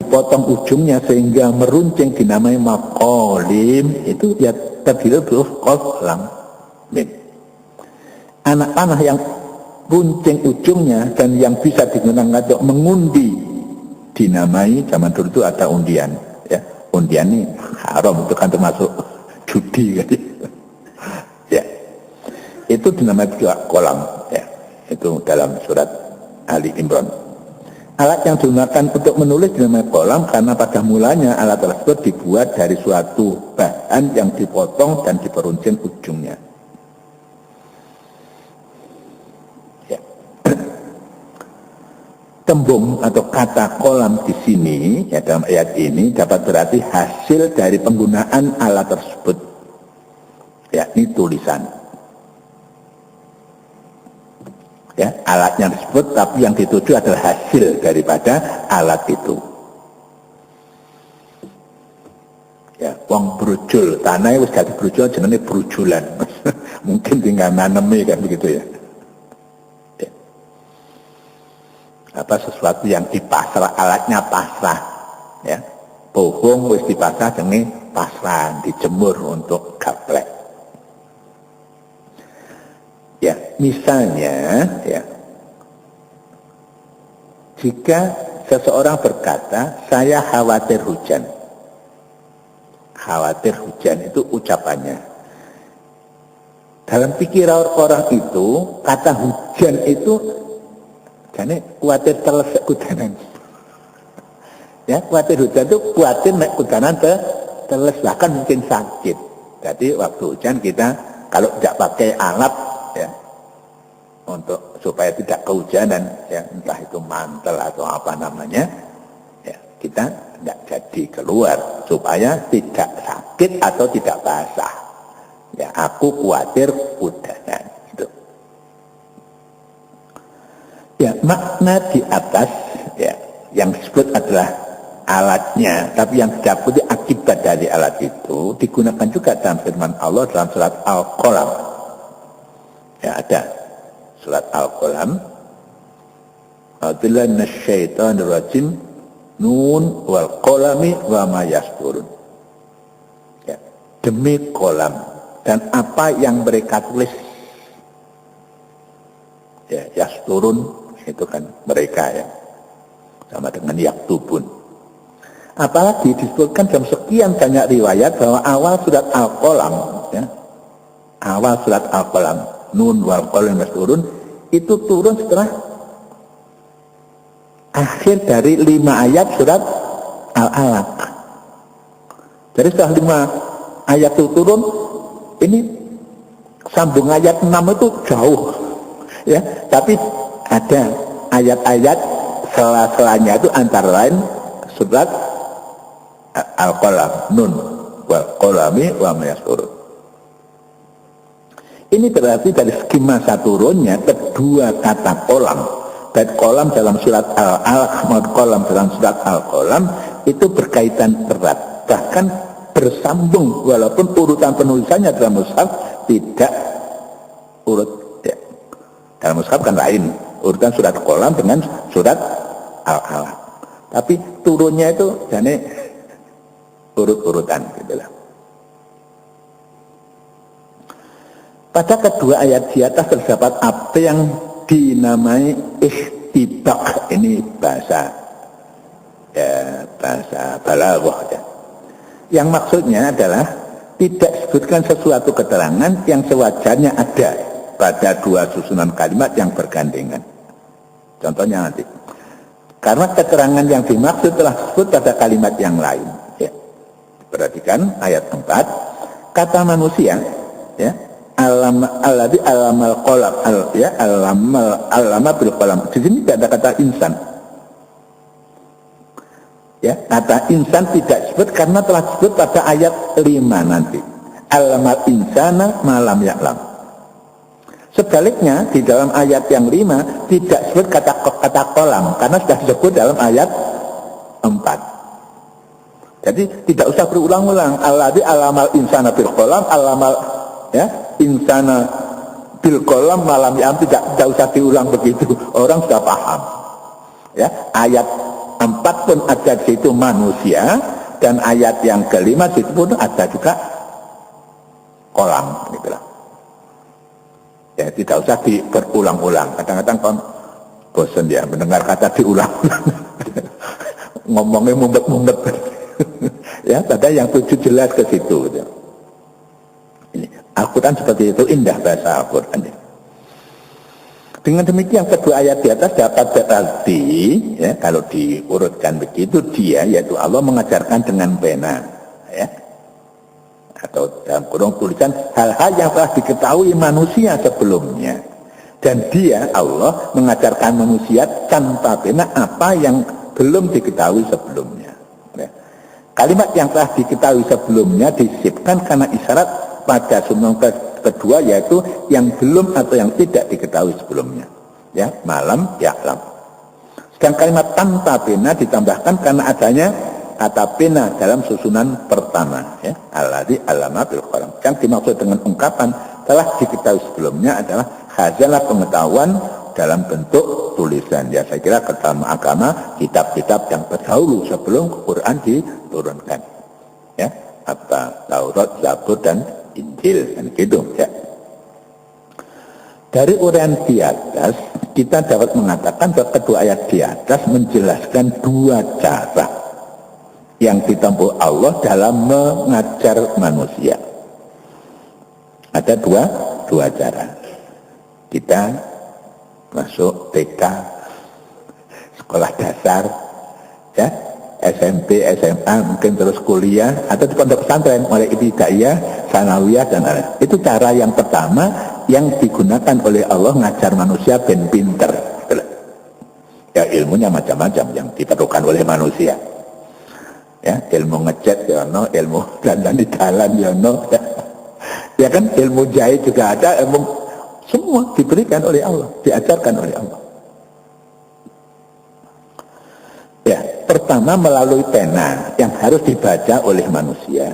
potong ujungnya sehingga meruncing dinamai maqalim, itu ya terdiri dari qaf lam mim. Anak panah yang runcing ujungnya dan yang bisa digunakan untuk mengundi dinamai, zaman dulu itu ada undian ya. Undian ini haram, itu kan termasuk judi kan. Ya. Itu dinamai kolam ya. Itu dalam surat Ali Imran. Alat yang digunakan untuk menulis dinamai kolam karena pada mulanya alat tersebut dibuat dari suatu bahan yang dipotong dan diperuncing ujungnya. Ya. Tembung atau kata kolam di sini ya, dalam ayat ini dapat berarti hasil dari penggunaan alat tersebut, yakni tulisan. Ya, alatnya disebut, tapi yang dituju adalah hasil daripada alat itu. Ya, wong brujul, tanahnya wis dadi brujul jenenge brujulan. Mungkin tinggal nanemi kan begitu ya. Ya. Apa sesuatu yang dipasrah, alatnya pasrah. Ya. Pohong wis dipasrah jenenge pasrah, dijemur untuk gaplek. Ya, misalnya ya, jika seseorang berkata, saya khawatir hujan. Khawatir hujan itu ucapannya. Dalam pikiran orang itu, kata hujan itu, jadi khawatir terlesek kudanan. Ya, khawatir hujan itu khawatir naik kudanan terles, bahkan mungkin sakit. Jadi waktu hujan kita kalau tidak pakai alat ya, untuk supaya tidak kehujanan ya, entah itu mantel atau apa namanya ya, kita tidak jadi keluar supaya tidak sakit atau tidak basah ya, aku khawatir hujanan itu ya. Makna di atas ya, yang disebut adalah alatnya, tapi yang didapat akibat dari alat itu digunakan juga dalam firman Allah dalam surat Al-Qalam. Ya, ada surat Al-Qalam, a'udzubillahi minasyaitonir rajim, nun wal qalami wa ma yasturun. Ya, demi kolam dan apa yang mereka tulis. Ya, yasturun itu kan mereka ya, sama dengan yaktubun. Apalagi disebutkan dalam sekian banyak riwayat bahwa awal surat Al-Qalam ya, awal surat Al-Qalam nun wal qalam turun itu turun setelah akhir dari 5 ayat surat Al-Alaq. Jadi setelah 5 ayat itu turun, ini sambung ayat 6 itu jauh ya, tapi ada ayat-ayat sela-selanya itu antara lain surat Al-Qalam, nun wal qalami wa ma yasturun. Ini berarti dari segi masa turunnya kedua kata kolam, baik kolam dalam surat Al-Alaq maupun kolam dalam surat Al-Qalam itu berkaitan erat, bahkan bersambung walaupun urutan penulisannya dalam mushaf tidak urut ya. Dalam mushaf kan lain, urutan surat Qalam dengan surat Al-Alaq. Tapi turunnya itu jadi urut-urutan gitu lah. Pada kedua ayat di atas terdapat apa yang dinamai ikhtibak. Ini bahasa ya, bahasa balaghah ya. Yang maksudnya adalah tidak disebutkan sesuatu keterangan yang sewajarnya ada pada dua susunan kalimat yang bergandengan. Contohnya nanti. Karena keterangan yang dimaksud telah disebut pada kalimat yang lain ya. Perhatikan ayat 4. Kata manusia ya, alladzi alamal qalam ya, alama bil qalam. Di sini tidak ada kata insan. Ya, kata insan tidak disebut karena telah disebut pada ayat 5 nanti. Alamal insana malam ya'lam. Sebaliknya di dalam ayat yang 5 tidak disebut kata qalam karena sudah disebut dalam ayat 4. Jadi tidak usah berulang-ulang. Alladzi alamal insana bil qalam, alamal ya insana bil qalam malam ya'lam, tidak usah diulang begitu. Orang sudah paham. Ya, ayat 4 pun ada di situ manusia, dan ayat yang kelima di situ pun ada juga kolam gitu lah. Ya tidak usah berulang-ulang. Kadang-kadang kan bosan ya mendengar kata diulang-ulang. Ngomongnya mumet-mumet. Ya, padahal yang tujuh jelas ke situ. Gitu. Ini Al-Quran seperti itu, indah bahasa Al-Quran. Dengan demikian kedua ayat di atas dapat berarti, ya, kalau diurutkan begitu, dia yaitu Allah mengajarkan dengan pena, ya, atau dalam kurung tulisan hal-hal yang telah diketahui manusia sebelumnya, dan dia Allah mengajarkan manusia tanpa pena apa yang belum diketahui sebelumnya. Ya. Kalimat yang telah diketahui sebelumnya disisipkan karena isyarat pada sunnah kedua, yaitu yang belum atau yang tidak diketahui sebelumnya, ya, malam ya'lam. Sedang kalimat tanpa pena ditambahkan karena adanya kata pena dalam susunan pertama, ya, alladzi 'allama bil qalam. Yang dimaksud dengan ungkapan telah diketahui sebelumnya adalah khazalah pengetahuan dalam bentuk tulisan. Ya, saya kira dalam agama kitab-kitab yang terdahulu sebelum Quran diturunkan, ya, apa Taurat, Zabur dan Injil, kan gitu, ya. Dari uraian di atas kita dapat mengatakan bahwa kedua ayat di atas menjelaskan dua cara yang ditempuh Allah dalam mengajar manusia. Ada dua cara. Kita masuk TK, sekolah dasar, ya, SMP, SMA, mungkin terus kuliah, atau di pondok pesantren, mulai ibtidaiyah, sanawiyah, dan lain-lain. Itu cara yang pertama yang digunakan oleh Allah ngajar manusia ben pinter. Ya, ilmunya macam-macam yang diperlukan oleh manusia. Ya, ilmu ngecat ya no, ilmu dandan di jalan ya no. Ya kan, ilmu jahit juga ada, ilmu semua diberikan oleh Allah, diajarkan oleh Allah. Ya, pertama melalui pena yang harus dibaca oleh manusia,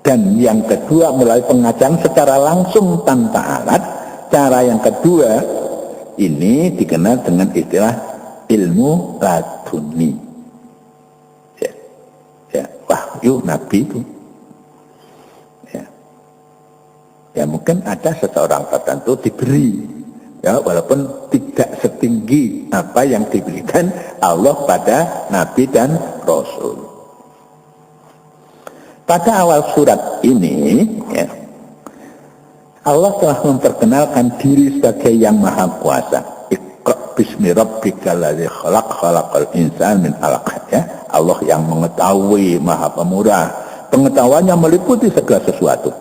dan yang kedua melalui pengajaran secara langsung tanpa alat. Cara yang kedua ini dikenal dengan istilah ilmu laduni, ya, ya, wahyu Nabi itu, ya, ya mungkin ada seseorang tertentu diberi, ya, walaupun tidak setinggi apa yang diberikan Allah pada Nabi dan Rasul. Pada awal surat ini, ya, Allah telah memperkenalkan diri sebagai yang maha kuasa. Iqra bismi rabbikal ladzi khalaq, khalaqal insana min 'alaq, ya. Allah yang mengetahui, maha pemurah. Pengetahuannya meliputi segala sesuatu.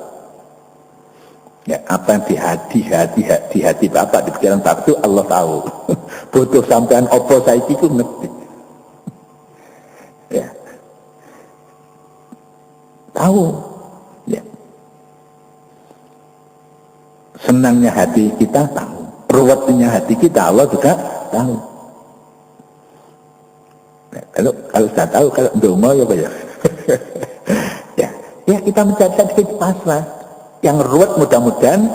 Ya, apa yang di hati Bapak, di pikiran Bapak itu Allah tahu. Butuh sampean opo saiki ku ngerti. Ya. Tahu. Ya. Senangnya hati kita tahu. Ruwetnya hati kita Allah juga tahu. Ya, kalau sudah tahu, kalau ndonga ya Pak ya. Ya, kita mencari sedikit pasrah. Yang ruwet mudah-mudahan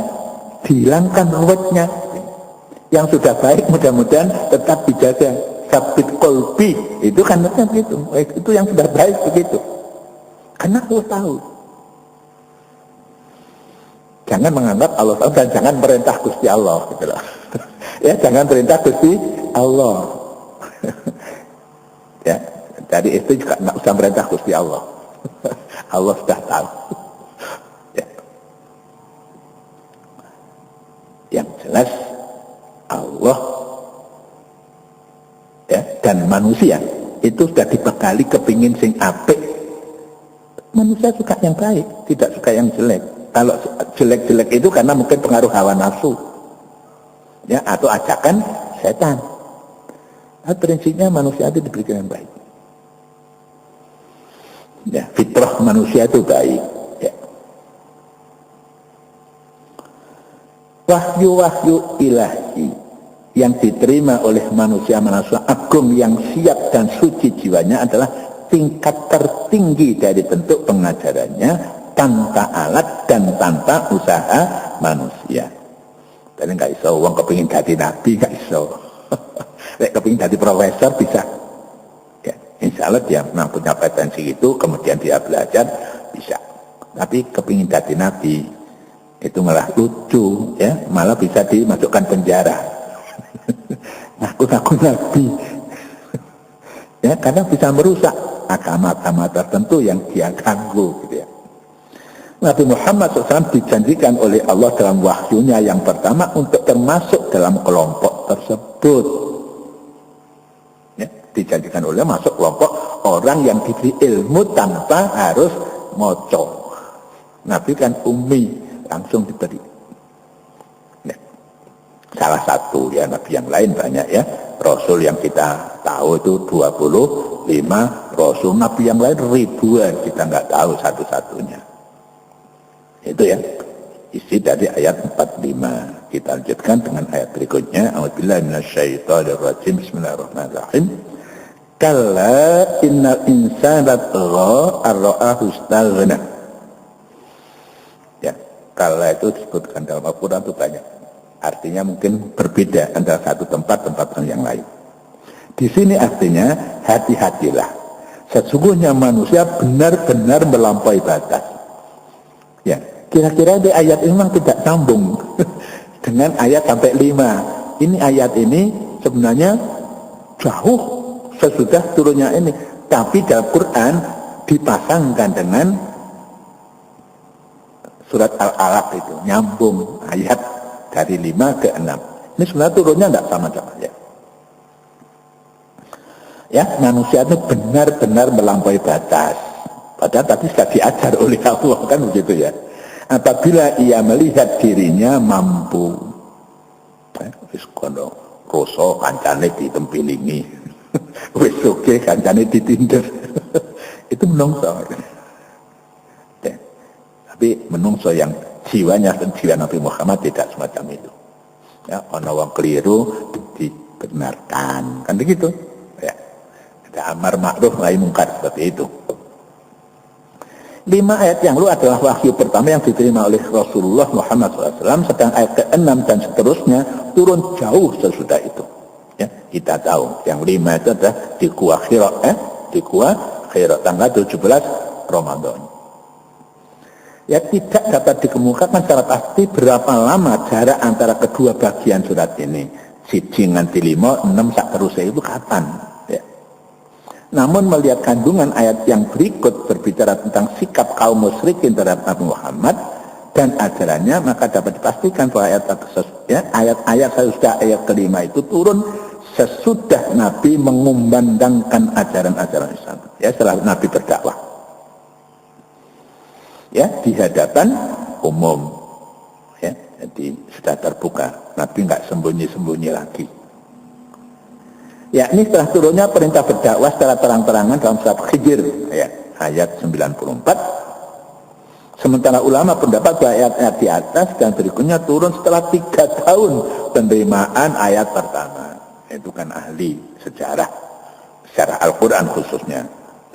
dihilangkan ruwetnya. Yang sudah baik mudah-mudahan tetap dijaga. Sabit kolbi, itu kan begitu. Itu yang sudah baik begitu. Karena Allah tahu. Jangan menganggap Allah tahu dan jangan perintah Gusti Allah, gitu loh. Ya, jangan perintah Gusti Allah. Ya, jadi itu juga nggak usah perintah Gusti Allah. Allah sudah tahu. Yang jelas Allah, ya, dan manusia itu sudah dibekali kepingin sing apik. Manusia suka yang baik, tidak suka yang jelek. Kalau jelek-jelek itu karena mungkin pengaruh hawa nafsu, ya, atau ajakan setan. Nah, prinsipnya manusia itu diberikan yang baik. Ya, fitrah manusia itu baik. Wahyu-wahyu ilahi yang diterima oleh manusia agung yang siap dan suci jiwanya adalah tingkat tertinggi dari bentuk pengajarannya tanpa alat dan tanpa usaha manusia. Tapi nggak iso, wong kepingin jadi nabi nggak iso. Lek kepingin jadi profesor bisa. Ya, Kalau dia memang punya potensi itu, kemudian dia belajar, bisa. Tapi kepingin jadi nabi, itu malah lucu, ya, malah bisa dimasukkan penjara. Ngaku-ngaku nabi, ya, karena bisa merusak agama-agama tertentu yang dia ganggu, gitu ya. Nabi Muhammad SAW dijanjikan oleh Allah dalam wahyunya yang pertama untuk termasuk dalam kelompok tersebut. Ya, dijanjikan oleh masuk kelompok orang yang diberi ilmu tanpa harus moco. Nabi kan ummi, langsung diberi. Ya. Salah satu, ya, Nabi yang lain banyak, ya. Rasul yang kita tahu itu 25 Rasul. Nabi yang lain ribuan, kita nggak tahu satu-satunya. Itu ya isi dari ayat 45. Kita lanjutkan dengan ayat berikutnya. A'udzubillahi minasyaitonirrajim. Bismillahirrahmanirrahim. Kalla innal insana tagha ar-ra'ahu istaghna. Ya, kalla itu disebutkan dalam Al-Qur'an itu banyak. Artinya mungkin berbeda antara satu tempat dengan yang lain. Di sini artinya hati-hatilah. Sesungguhnya manusia benar-benar melampaui batas. Ya, kira-kira di ayat ini memang tidak sambung dengan ayat sampai 5. Ini ayat ini sebenarnya jauh sesudah turunnya ini, tapi dalam Quran dipasangkan dengan surat Al-Alaq itu, nyambung ayat dari 5 ke 6. Ini sebenarnya turunnya tidak sama-sama, ya. Ya, manusia itu benar-benar melampaui batas. Padahal tadi sudah diajar oleh Allah, kan begitu, ya. Apabila ia melihat dirinya mampu, wis kono rasa kancane ditempilingi, wis oke kancane ditindir, itu menungso. Ya. Tapi menungso yang jiwanya dan jiwa Nabi Muhammad tidak semacam itu. Ya, ana wong keliru dibenarkan, kan begitu. Ya. Ada amar ma'ruf nahi mungkar seperti itu. 5 ayat yang lalu adalah wahyu pertama yang diterima oleh Rasulullah Muhammad SAW, sedang ayat ke-6 dan seterusnya turun jauh sesudah itu. Ya, kita tahu yang 5 itu adalah di Gua Hira, di Gua Hira tanggal 17 Ramadan. Ya, tidak dapat dikemukakan secara pasti berapa lama jarak antara kedua bagian surat ini. Siji nganti 5, 6 sak terusnya itu kapan? Namun melihat kandungan ayat yang berikut berbicara tentang sikap kaum musyrikin terhadap Nabi Muhammad dan ajarannya, maka dapat dipastikan bahwa ayat-ayat sesudah ayat kelima itu turun sesudah Nabi mengumandangkan ajaran-ajaran Islam. Ya, setelah Nabi berdakwah. Ya, di hadapan umum. Ya, jadi sudah terbuka. Nabi nggak sembunyi-sembunyi lagi. Ya, ini setelah turunnya perintah berdakwah secara terang-terangan dalam surat Hijr, ya, ayat 94. Sementara ulama pendapat bahwa ayat-ayat di atas dan berikutnya turun setelah 3 tahun penerimaan ayat pertama. Itu kan ahli sejarah Al-Quran khususnya.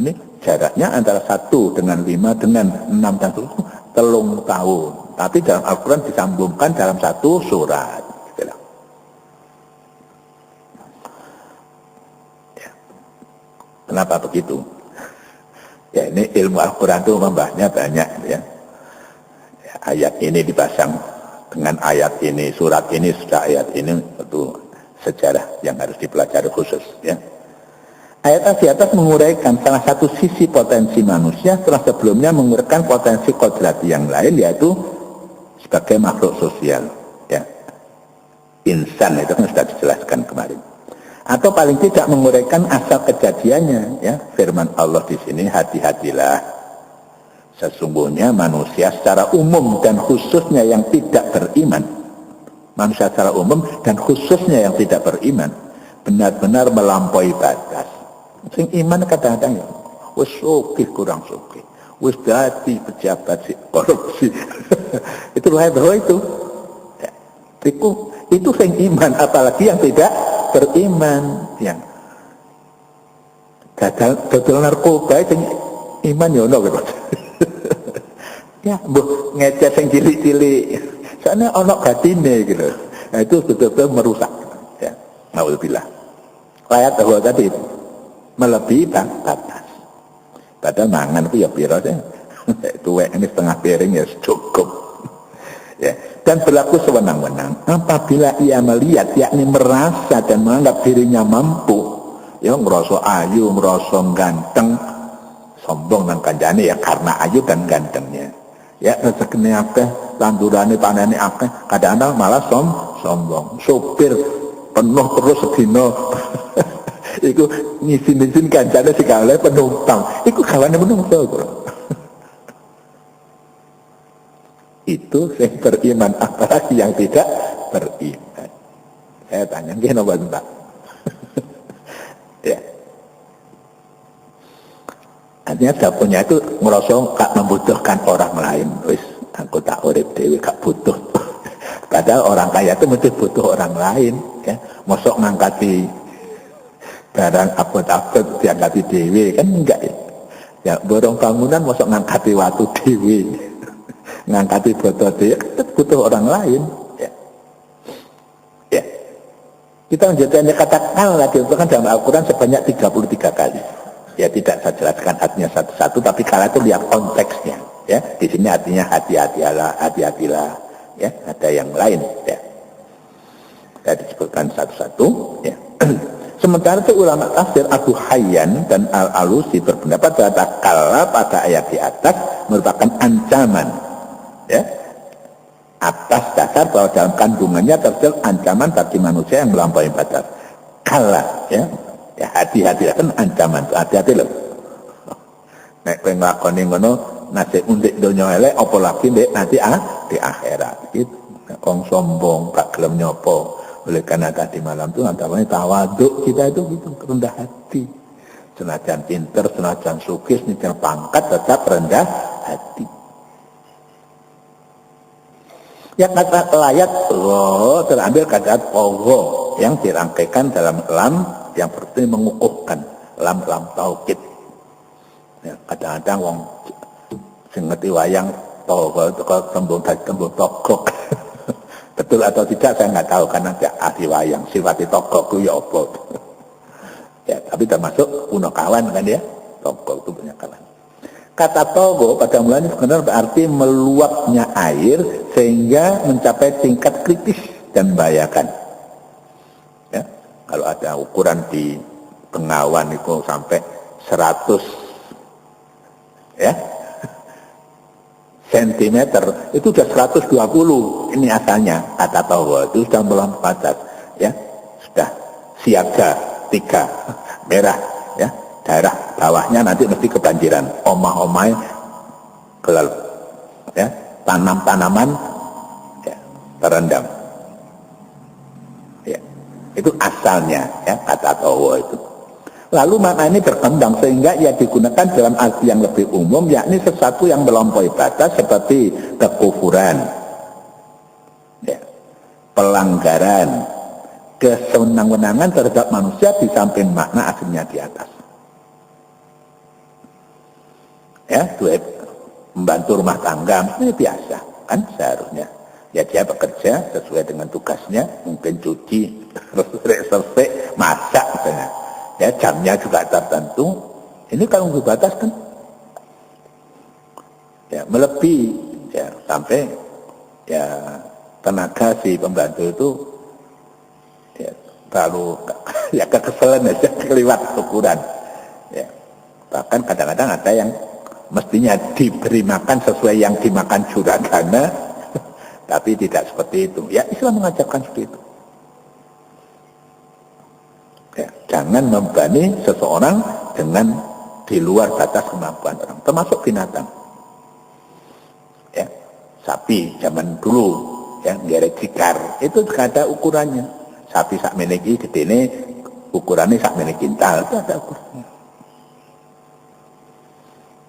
Ini jaraknya antara 1 dengan 5 dengan 6 dan 3 tahun. Tapi dalam Al-Quran disambungkan dalam 1 surat. Kenapa begitu? Ya, ini ilmu Al-Quran itu membahasnya banyak, ya. Ya, ayat ini dipasang dengan ayat ini, surat ini, sudah ayat ini, itu sejarah yang harus dipelajari khusus, ya. Ayat di atas menguraikan salah satu sisi potensi manusia setelah sebelumnya menguraikan potensi kodrati yang lain, yaitu sebagai makhluk sosial, ya. Insan itu kan sudah dijelaskan kemarin. Atau paling tidak menguraikan asal kejadiannya, ya. Firman Allah di sini, hati-hatilah, sesungguhnya manusia secara umum dan khususnya yang tidak beriman, manusia secara umum dan khususnya yang tidak beriman, benar-benar melampaui batas. Sing iman kadang-kadang ya, wis sugih kurang sugih, wis dadi pejabat si korupsi, itu lain itu, ya. Itu sing iman, apalagi yang tidak beriman, yang dodol narkoba sing iman ya ono gitu. Ya, mbok ngecet sing cilik-cilik. Soalnya ono batine gitu. Nah, itu betul-betul merusak, ya. Alhamdulillah. Ayat bahwa tadi itu. melebihi batas. Padahal mangan itu ya piro sih. Tuwek ini setengah piring ya cukup. Ya. Dan berlaku sewenang-wenang apabila ia melihat, yakni merasa dan menganggap dirinya mampu, ya merasa ayu, merasa ganteng, sombong nang kancane ya karena ayu dan gantengnya. Ya rezekine akeh, tandurane panene akeh, kadang-kadang malah sombong. Sopir penuh terus sedina. Iku ngisi-ngisi kancane segala penumpang. Iku gawane penumpang. Itu yang beriman, apalagi yang tidak beriman. Saya tanya, kenapa Pak? Ya. Artinya dapurnya itu merasa gak membutuhkan orang lain. Wis, aku tak urip dewe gak butuh. Padahal orang kaya itu mesti butuh orang lain. Ya. Mosok ngangkati barang abot-abot diangkati dewe kan enggak ya. Ya borong bangunan mosok ngangkati watu dewe. Ngangkati botol dia butuh orang lain ya. Ya. Kita menjadikannya katakan lagi itu kan dalam Al-Quran sebanyak 33 kali. Ya tidak saya jelaskan artinya satu-satu, tapi kalau itu lihat konteksnya ya. Di sini artinya hati-hatilah ya, ada yang lain ya. Saya disebutkan satu-satu ya. Sementara itu ulama tafsir Abu Hayyan dan Al-Alusi berpendapat bahwa takalla pada ayat di atas merupakan ancaman ya, atas dasar bahwa dalam kandungannya terselip ancaman bagi manusia yang melampaui batas. Kala ya, ya hati-hati kan ancaman, hati-hati loh. Nek kowe nglakoni ngono nasib undik donya elek apa lagi nek nanti di akhirat gitu. Wong sombong gak gelem nyopo. Oleh karena tadi malam itu antamanya tawaduk kita itu gitu, rendah hati. Senajan pinter, senajan sugih, senajan pangkat tetap rendah hati. Ya kata layat Allah terambil kata Allah yang dirangkaikan dalam lam yang berarti mengukuhkan, lam taukid. Ya, kadang-kadang wong sing ngerti wayang Allah itu kalau tembung togok. Betul atau tidak saya nggak tahu karena tidak ahli wayang. Sifat togok itu ya apa? Ya, tapi termasuk punakawan kan ya. Togok itu punya kawan. Kata togo pada mulanya sebenarnya berarti meluapnya air sehingga mencapai tingkat kritis dan membahayakan. Ya, kalau ada ukuran di Bengawan itu sampai 100 ya sentimeter, itu sudah 120 ini asalnya kata togo itu sudah melampaui batas ya, sudah siaga 3 merah ya. Daerah bawahnya nanti mesti kebanjiran, omah-omah gelap, ya, tanam-tanaman ya, terendam. Ya, itu asalnya ya kata tawa itu. Lalu makna ini berkembang sehingga ia digunakan dalam arti yang lebih umum, yakni sesuatu yang melampaui batas seperti kekufuran, ya, pelanggaran, kesenang-wenangan terhadap manusia di samping makna aslinya di atas. Ya, duit membantu rumah tangga ini biasa kan seharusnya ya, dia bekerja sesuai dengan tugasnya, mungkin cuci, resep, masak misalnya ya, jamnya juga tertentu. Ini kalau batas kan ya melebihi ya, sampai ya tenaga si pembantu itu ya terlalu ya kekeselan aja kelewat ukuran ya. Bahkan kadang-kadang ada yang mestinya diberi makan sesuai yang dimakan juragana, tapi tidak seperti itu. Ya Islam mengajarkan seperti itu. Ya, jangan membebani seseorang dengan di luar batas kemampuan orang, termasuk binatang. Ya, sapi zaman dulu, ya ngerek cikar itu ada ukurannya. Sapi sak meniki gedene, ukurannya sak meniki kintal, itu ada ukurannya.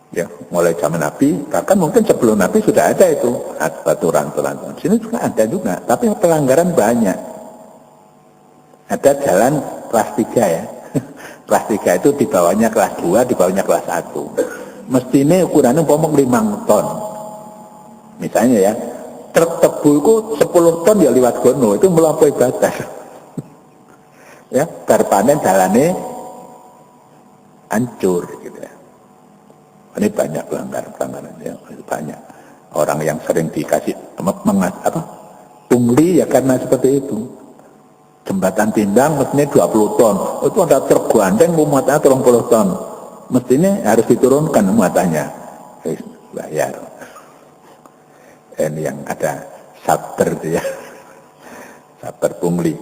Ya, mulai zaman Nabi, bahkan mungkin sebelum Nabi sudah ada itu aturan-aturan. Sini juga ada juga, tapi pelanggaran banyak. Ada jalan kelas 3 ya. Kelas 3 itu di bawahnya kelas 2, di bawahnya kelas 1. Mestinya ukurannya umpama 5 ton. Misalnya ya, truk tebu itu 10 ton ya liwat gono, itu melampaui batas. Ya, bar panen dalane hancur gitu ya. Ini banyak pelanggaran ya, banyak orang yang sering dikasih pungli ya karena seperti itu. Jembatan timbang mestinya 20 ton, itu ada truk gandeng muatannya 30 ton, mestinya harus diturunkan muatannya, bayar. Ini yang ada saber ya, saber pungli.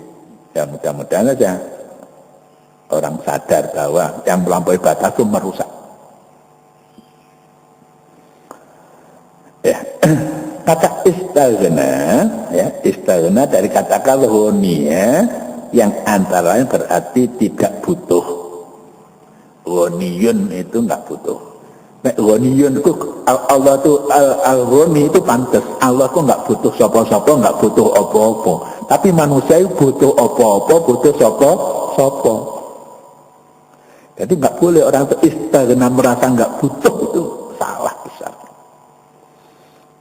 Ya mudah-mudahan saja orang sadar bahwa yang melampaui batas itu merusak. Ya, kata istaghna ya, istaghna dari kata ghani ya, yang antara lain berarti tidak butuh. Ghaniyun itu enggak butuh. Nek ghaniyun itu Allah itu al-ghani itu pantas. Allah itu enggak butuh sapa-sapa, enggak butuh apa-apa. Tapi manusia itu butuh apa-apa, butuh sapa-sapa. Jadi enggak boleh orang itu istaghna merasa enggak butuh, itu salah besar.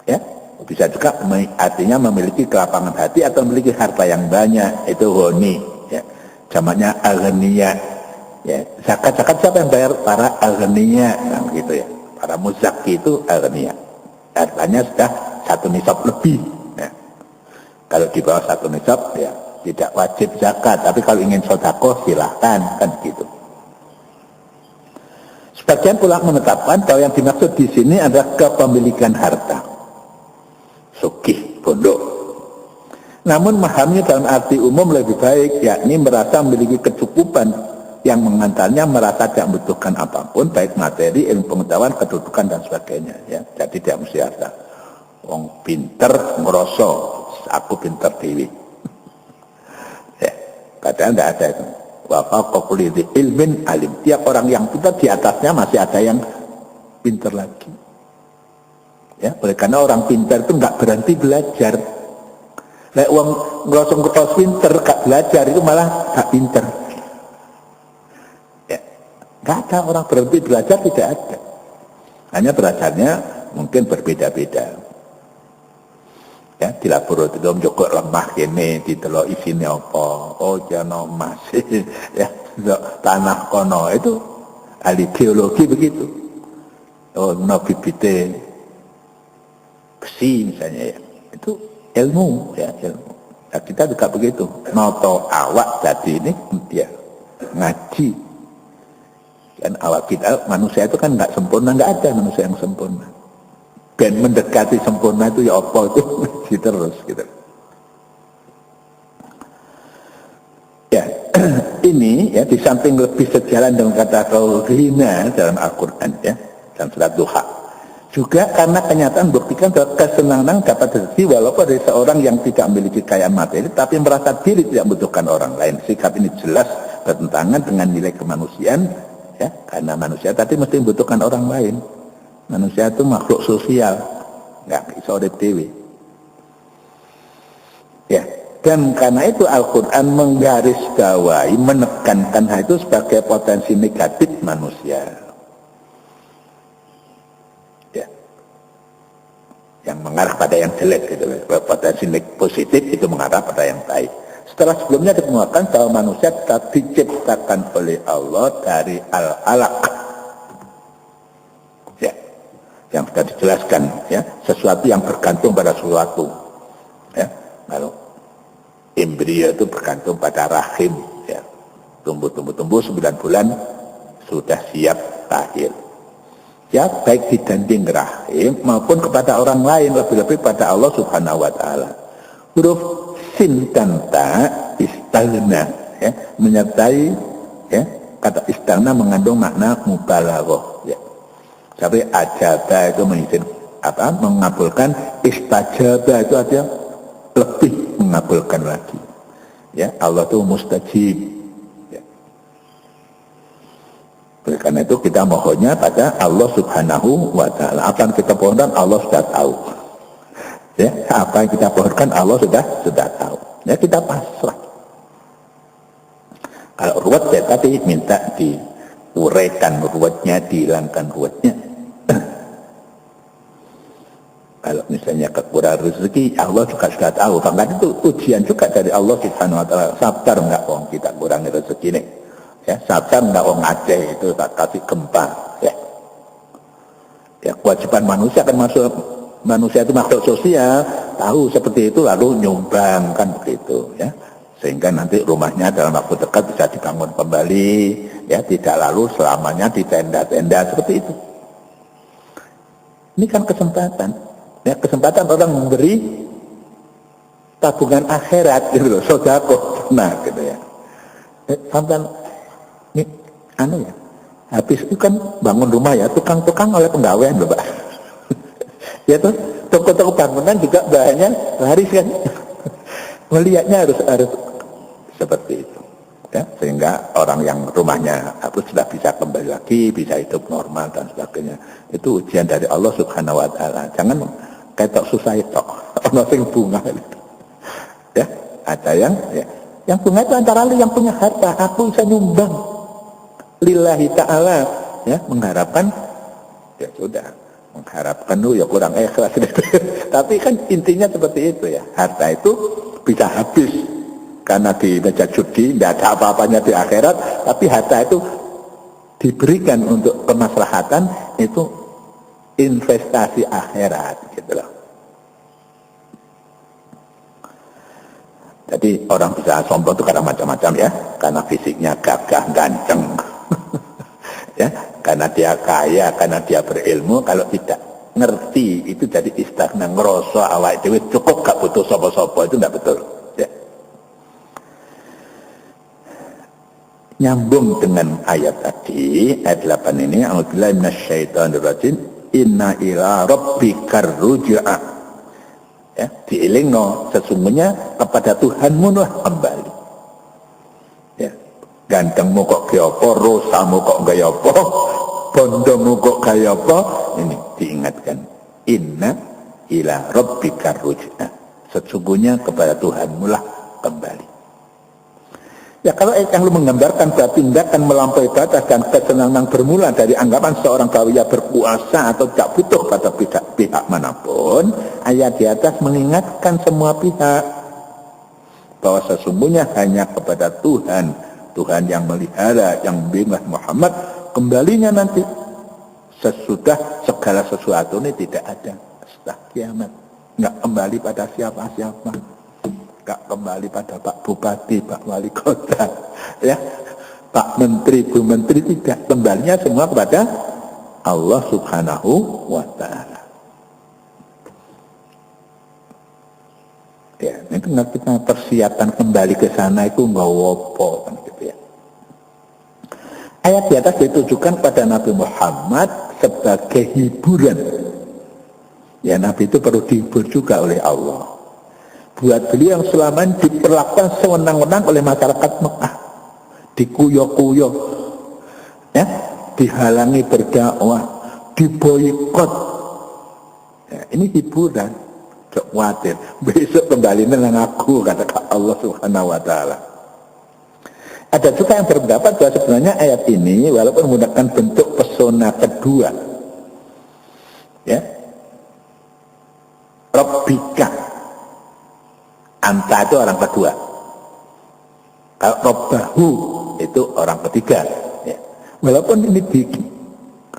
Ya, bisa juga artinya memiliki kelapangan hati atau memiliki harta yang banyak, itu ghani ya. Jamaknya aghniya ya. Zakat siapa yang bayar? Para aghniya kan gitu ya. Para muzaki itu aghniya. Hartanya sudah 1 nisab lebih ya. Kalau di bawah 1 nisab ya tidak wajib zakat, tapi kalau ingin sedekah silahkan kan gitu. Sebagian pula menetapkan bahwa yang dimaksud di sini adalah kepemilikan harta. Sugih, bondo. Namun memahaminya dalam arti umum lebih baik, yakni merasa memiliki kecukupan yang mengantarnya merasa tidak membutuhkan apapun, baik materi, ilmu pengetahuan, kedudukan dan sebagainya. Ya, jadi tidak mesti harta. Wong pinter ngerasa aku pinter dewi. Ya, padahal tidak ada itu. Wa fawqa kulli ilmin alim. Tiap orang yang pintar di atasnya masih ada yang pintar lagi. Ya, oleh karena orang pintar itu enggak berhenti belajar. Lek wong ngerasa pinter gak belajar itu malah gak pinter. Ya, enggak ada orang berhenti belajar, tidak ada. Hanya belajarnya mungkin berbeda-beda. Ya, di laboratorium juga lemah kene didelok isine apa. Oh, jano emas. Ya, tanah kono itu ahli geologi begitu. Oh, no bibite besi misalnya ya, itu ilmu ya, ilmu. Nah, kita juga begitu, noto awak jadi ini dia ngaji kan. Awak kita manusia itu kan nggak sempurna, nggak ada manusia yang sempurna. Dan mendekati sempurna itu ya apa itu ngaji terus gitu ya. Ini ya di samping lebih sejalan dengan kata ghina dalam Al-Quran ya, dalam surat Duha, juga karena kenyataan buktikan bahwa kesenangan dapat terjadi walaupun dari seorang yang tidak memiliki kekayaan materi tapi merasa diri tidak membutuhkan orang lain. Sikap ini jelas bertentangan dengan nilai kemanusiaan ya, karena manusia tadi mesti membutuhkan orang lain. Manusia itu makhluk sosial, nggak bisa urip dhewe. Ya, dan karena itu Al-Quran menggarisbawahi, menekankan hal itu sebagai potensi negatif manusia. Yang mengarah pada yang jelek gitu, potensi positif itu mengarah pada yang baik. Setelah sebelumnya dikemukakan bahwa manusia tetap diciptakan oleh Allah dari al-alaq ya, yang sudah dijelaskan ya, sesuatu yang bergantung pada sesuatu ya. Kalau embrio itu bergantung pada rahim ya, tumbuh 9 bulan sudah siap lahir ya, baik didanding rahim maupun kepada orang lain, lebih-lebih pada Allah Subhanahu wa taala. Huruf sin dan ta istaghna ya, menyertai ya, kata istaghna mengandung makna mubalaghah ya. Tapi ajaba itu mengabulkan, istajaba itu artinya lebih mengabulkan lagi. Ya, Allah itu mustajib. Oleh karena itu kita mohonnya pada Allah Subhanahu wa taala. Apa yang kita pohonkan Allah sudah tahu. Ya, apa yang kita pohonkan Allah sudah tahu. Ya, kita pasrah. Kalau ruwet ya tadi minta diuraikan ruwetnya, dihilangkan ruwetnya. Kalau misalnya kekurangan rezeki, Allah juga sudah tahu. Bahkan itu ujian juga dari Allah Subhanahu wa taala. Sabar enggak kita kurangi rezeki nih. Ya, sadar nggak orang Aceh itu tak kasih gempa. Ya, ya kewajiban manusia kan masuk, manusia itu makhluk sosial, tahu seperti itu lalu nyumbang kan begitu ya, sehingga nanti rumahnya dalam waktu dekat bisa dibangun kembali ya, tidak lalu selamanya di tenda-tenda seperti itu. Ini kan kesempatan ya, kesempatan orang memberi tabungan akhirat gitu loh, sedekah nah gitu ya. Sampai ini anu ya, habis itu kan bangun rumah ya, tukang-tukang oleh penggawean loh Pak. Ya tuh, toko-toko bangunan juga bahannya laris kan. Melihatnya harus seperti itu. Ya, sehingga orang yang rumahnya sudah bisa kembali lagi, bisa hidup normal dan sebagainya. Itu ujian dari Allah Subhanahu wa taala. Jangan ketok susah itu. Ono sing bunga gitu. Ya, ada yang bunga itu antara lain yang punya harta, aku bisa nyumbang lillahi ta'ala ya, mengharapkan ya sudah, mengharapkan lu ya kurang ikhlas. Tapi kan intinya seperti itu ya, harta itu bisa habis karena di meja judi tidak ada apa-apanya di akhirat, tapi harta itu diberikan untuk kemaslahatan, itu investasi akhirat gitu loh. Jadi orang bisa sombong itu karena macam-macam ya, karena fisiknya gagah, ganteng, ya, karena dia kaya, karena dia berilmu. Kalau tidak ngerti itu jadi istighna, ngerasa awake dhewe cukup, gak butuh sapa-sapa, itu tidak betul. Ya. Nyambung dengan ayat tadi, ayat 8 ini, a'udzubillahi minasyaitonirrajim, inna ila rabbikar ruj'a. Ya, dielingno sesungguhnya kepada Tuhanmu lah kembali. Ya, gantengmu kok kaya apa, rosamu kok kaya apa, bondomu kok kaya apa, ini diingatkan. Inna ila rabbikar ruj'a. Sesungguhnya kepada Tuhanmu lah kembali. Ya, kalau yang lu menggambarkan bahwa tindakan melampaui batas dan kesenangan bermula dari anggapan seorang bahwa ia berkuasa atau tidak butuh pada pihak manapun, ayat di atas mengingatkan semua pihak bahwa sesungguhnya hanya kepada Tuhan yang melihara, yang membimbing Muhammad kembalinya nanti sesudah segala sesuatu ini tidak ada setelah kiamat, nggak kembali pada siapa-siapa. Gak kembali pada Pak Bupati, Pak Wali Kota, ya, Pak Menteri, Bu Menteri, tidak, kembalinya semua kepada Allah Subhanahu wa Ta'ala. Ya, itu nggak kita persiapan kembali ke sana itu nggak wopo kan gitu ya. Ayat di atas ditujukan pada Nabi Muhammad sebagai hiburan. Ya, Nabi itu perlu dihibur juga oleh Allah. Buat beliau yang selama ini diperlakukan sewenang-wenang oleh masyarakat Mekah, dikuyok-kuyok, ya, dihalangi berdakwah, diboikot. Ya, ini hiburan. Jangan khawatir, besok kembali dengan aku, kata Allah Subhanahu wa Ta'ala. Ada juga yang berpendapat bahwa sebenarnya ayat ini walaupun menggunakan bentuk pesona kedua, ya, Rabbika. Anta itu orang kedua. Kalau Robbahu itu orang ketiga. Ya. Walaupun ini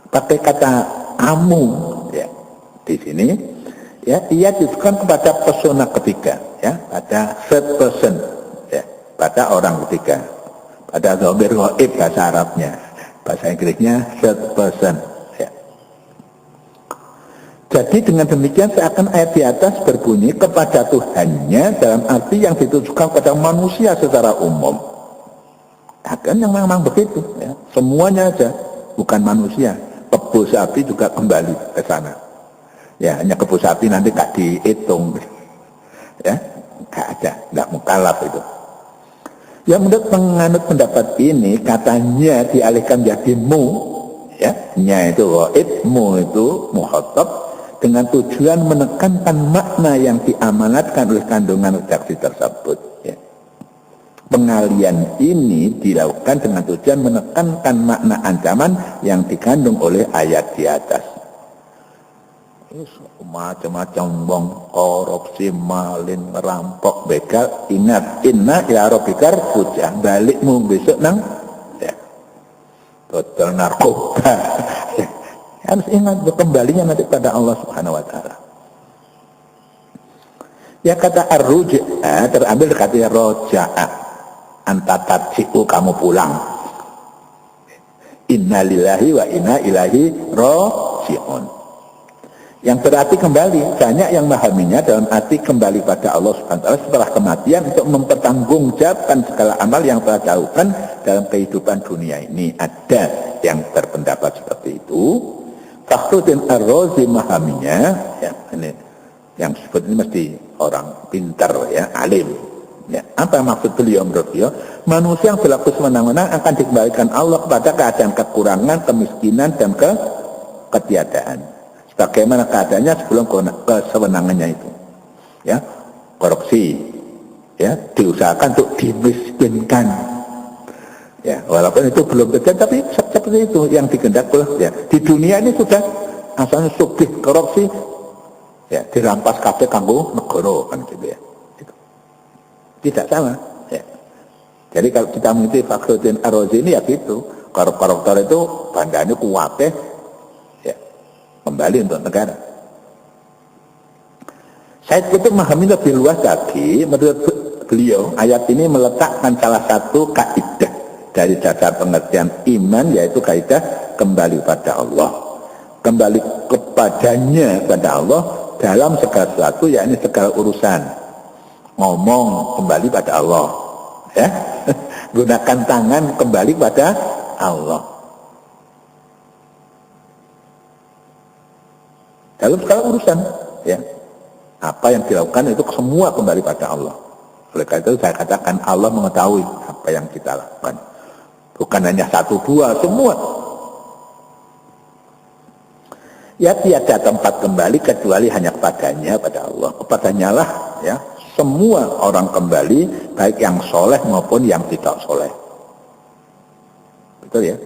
pakai kata kamu, ya, di sini, ya, ia ditujukan kepada persona ketiga, ya, pada third person, ya, pada orang ketiga, pada dhamir ghaib bahasa Arabnya, bahasa Inggrisnya third person. Jadi dengan demikian seakan ayat di atas berbunyi kepada Tuhannya dalam arti yang ditujukan kepada manusia secara umum. Akan yang memang begitu, ya. Semuanya aja, bukan manusia. Kebo sapi juga kembali ke sana. Ya, hanya kebo sapi nanti gak dihitung, ya, gak ada, gak mukallaf itu. Ya, menurut penganut pendapat ini katanya dialihkan menjadi mu, ya, nya itu ghaib, mu itu mukhatab, dengan tujuan menekankan makna yang diamanatkan oleh kandungan redaksi tersebut. Ya. Pengalian ini dilakukan dengan tujuan menekankan makna ancaman yang dikandung oleh ayat di atas. Macam-macam wong korupsi, malin, merampok, begal, ingat inna ila rabbikar ruj'a, balikmu besok nang, ya, dodol narkoba. Harus ingat kembalinya nanti pada Allah Subhanahu wa taala. Ya kata ar-ruj'a terambil dari kata roja'a, anta tarji'u, kamu pulang. Inna lillahi wa inna ilaihi raji'un. Yang berarti kembali, banyak yang memahaminya dalam arti kembali pada Allah Subhanahu wa taala setelah kematian untuk mempertanggungjawabkan segala amal yang telah dilakukan dalam kehidupan dunia ini. Ada yang berpendapat seperti itu. Fakhruddin Ar-Razi memahaminya, ya, ini yang disebut ini mesti orang pintar, ya, alim. Ya, apa maksud beliau menurut beliau? Manusia yang berlaku semena-mena akan dikembalikan Allah kepada keadaan kekurangan, kemiskinan, dan ketiadaan. Bagaimana keadaannya sebelum kesenangannya itu, ya, korupsi, ya, diusahakan untuk dimiskinkan, ya, walaupun itu belum terjadi, tapi seperti itu yang dikehendaki, ya, di dunia ini sudah asalnya sugih korupsi, ya, dirampas kabeh kanggo negara, kan gitu, ya, itu tidak salah, ya. Jadi kalau kita mengikuti Fakhruddin Ar-Razi ini ya gitu, koruptor itu bandanya kuatnya, kembali untuk negara. Said Qutb memahami lebih luas lagi. Menurut beliau, ayat ini meletakkan salah satu kaidah dari dasar pengertian iman, yaitu kaidah kembali pada Allah, kembali kepadanya pada Allah dalam segala sesuatu, yakni segala urusan. Ngomong kembali pada Allah, ya, gunakan tangan kembali pada Allah. Dalam segala urusan, ya, apa yang dilakukan itu semua kembali pada Allah. Oleh karena itu saya katakan Allah mengetahui apa yang kita lakukan, bukan hanya satu dua, semua. Ya, tiada tempat kembali kecuali hanya kepadanya, pada Allah. Kepadanya lah, ya, semua orang kembali, baik yang soleh maupun yang tidak soleh. Betul, ya.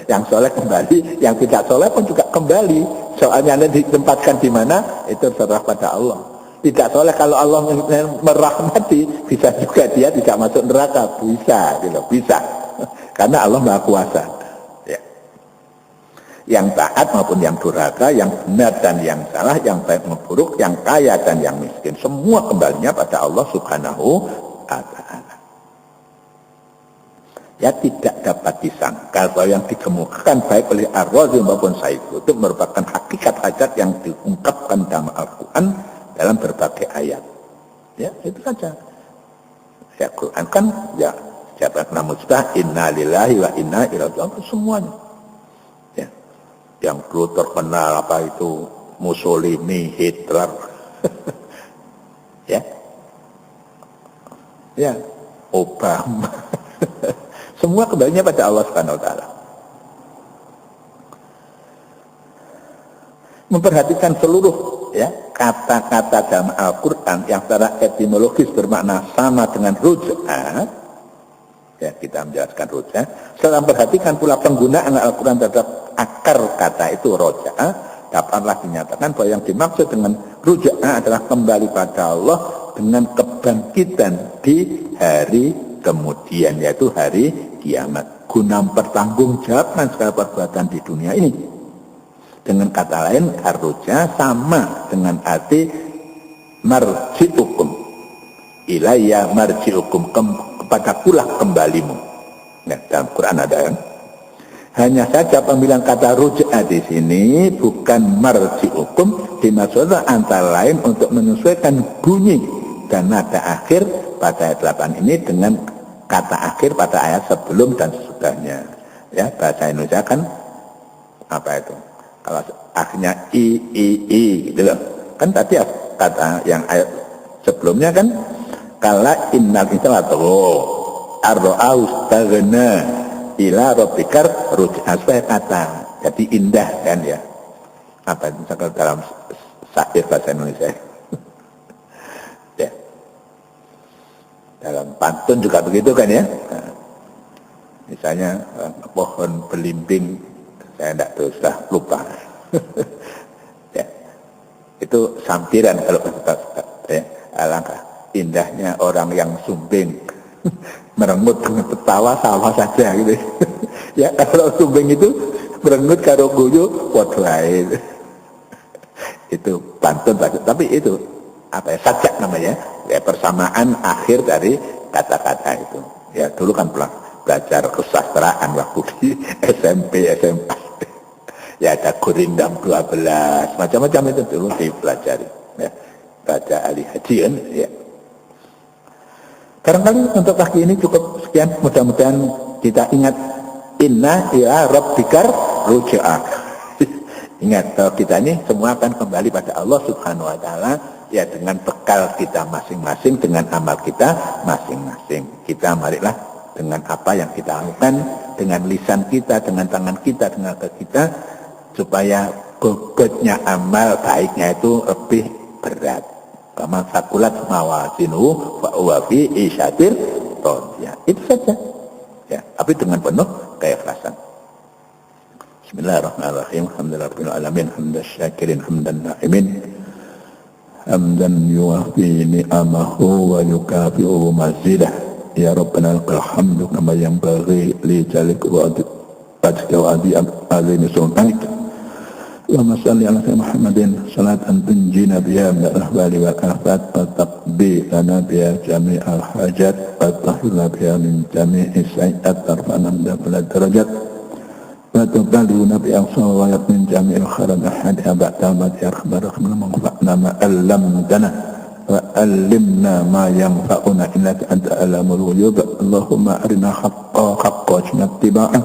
Yang soleh kembali, yang tidak soleh pun juga kembali. Soalnya Anda ditempatkan di mana, itu terserah pada Allah. Tidak soleh, kalau Allah merahmati, bisa juga dia tidak masuk neraka, bisa, gitu, bisa. Karena Allah Maha Kuasa. Ya. Yang taat maupun yang durhaka, yang benar dan yang salah, yang baik maupun buruk, yang kaya dan yang miskin, semua kembalinya pada Allah Subhanahu wa taala. Ya, tidak dapat disangkal bahwa yang dikemukakan baik oleh Ar-Razi maupun Said Qutb merupakan hakikat hajat yang diungkapkan dalam Al-Quran dalam berbagai ayat. Ya, itu saja. Ya, Quran kan, ya, jabat namusbah, inna lillahi wa inna ilaihi raji'un, semuanya. Ya, yang dulu terkenal apa itu Mussolini, Hitler, ya, ya, Obama. Semua kembalinya pada Allah Subhanahu wa taala. Memperhatikan seluruh, ya, kata-kata dalam Al-Qur'an yang secara etimologis bermakna sama dengan ruj'a. Ya, kita menjelaskan ruj'a. Setelah memperhatikan pula penggunaan Al-Qur'an terhadap akar kata itu ruj'a, dapatlah dinyatakan bahwa yang dimaksud dengan ruj'a adalah kembali pada Allah dengan kebangkitan di hari kemudian, yaitu hari kiamat, guna mempertanggungjawabkan segala perbuatan di dunia ini. Dengan kata lain, ar-ruja sama dengan arti marji'ukum ilayya marji'ukum, kepadakulah kembalimu. Nah, dalam Quran ada, kan? Hanya saja pemilihan kata ruj'a di sini bukan marji'ukum, dimaksudkan antara lain untuk menyesuaikan bunyi dan nada akhir pada ayat 8 ini dengan kata akhir pada ayat sebelum dan sesudahnya. Ya, bahasa Indonesia kan apa itu? Kalau akhirnya i gitu loh. Kan tadi kata yang ayat sebelumnya kan kala innal insana ar-ra'au staghna ila rabbikar ruj'a, kata. Jadi indah kan, ya. Apa itu dalam syair bahasa Indonesia? Ya. Dalam pantun juga begitu kan, ya. Nah, misalnya pohon belimbing, saya tidak tahu, sudah lupa. Ya. Itu sampiran kalau kita, ya. Alangkah indahnya orang yang sumbing merengut dengan tertawa sama saja gitu. Ya kalau sumbing itu berengut karo guyu padha ae. Itu pantun tapi itu apa ya, sajak namanya ya, persamaan akhir dari kata-kata itu. Ya dulu kan belajar kesastraan waktu di SMP SMA. Ya ada Gurindam 12 macam-macam itu dulu dipelajari ya. Baca ahli haji kan ya. Barangkali untuk pagi ini cukup sekian, mudah-mudahan kita ingat inna ila rabbikar ruj'a. Ingat bahwa kita ini semua akan kembali pada Allah Subhanahu wa taala ya, dengan bekal kita masing-masing, dengan amal kita masing-masing. Kita marilah dengan apa yang kita lakukan, dengan lisan kita, dengan tangan kita, dengan kaki kita, supaya bobotnya amal baiknya itu lebih berat. Kama sakulat mawazinu fa huwa fi isyatir ya. Itu saja. Ya, tapi dengan penuh keikhlasan. Bismillahirrahmanirrahim. Alhamdulillahirabbil alamin, hamdan syakirin, hamdan na'imin. Hamdan yuwafi ni'amahu wa yukafi'u mazidah. Ya Rabbana lakal hamdu kama yanbaghi li jalik wajhika wa azimi sultanik. Allahumma salli ala sayyidina Muhammadin salatan tunjina biha min al-ahwali wal afat wa taqdi lana biha jami'al hajat wa tahilla biha min jami'i sayyi'at tarfa'na min darajat wa tuballighuna bi aqsawayat min jami'il khairat ahadiha ba'da ma yarhamna manfa'na ma 'allamtana wa 'allimna ma yanfa'una innaka anta alamul ghuyub. Allahumma arina haqqan haqqan ittiba'ah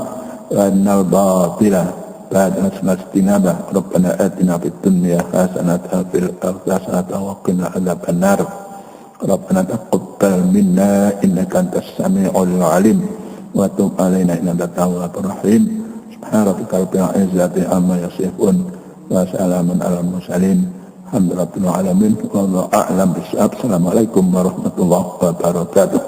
wa annal batila بعد أسماء استنابة. ربنا آتنا في الدنيا حسنة وفي الآخرة حسنة وقنا عذاب النار. ربنا تقبل منا إنك أنت السميع العليم وتب علينا إنك أنت التواب الرحيم. سبحان ربك رب العزة عما يصفون وسلام على المرسلين الحمد لله رب العالمين والله أعلم بالصواب. السلام عليكم ورحمة الله وبركاته.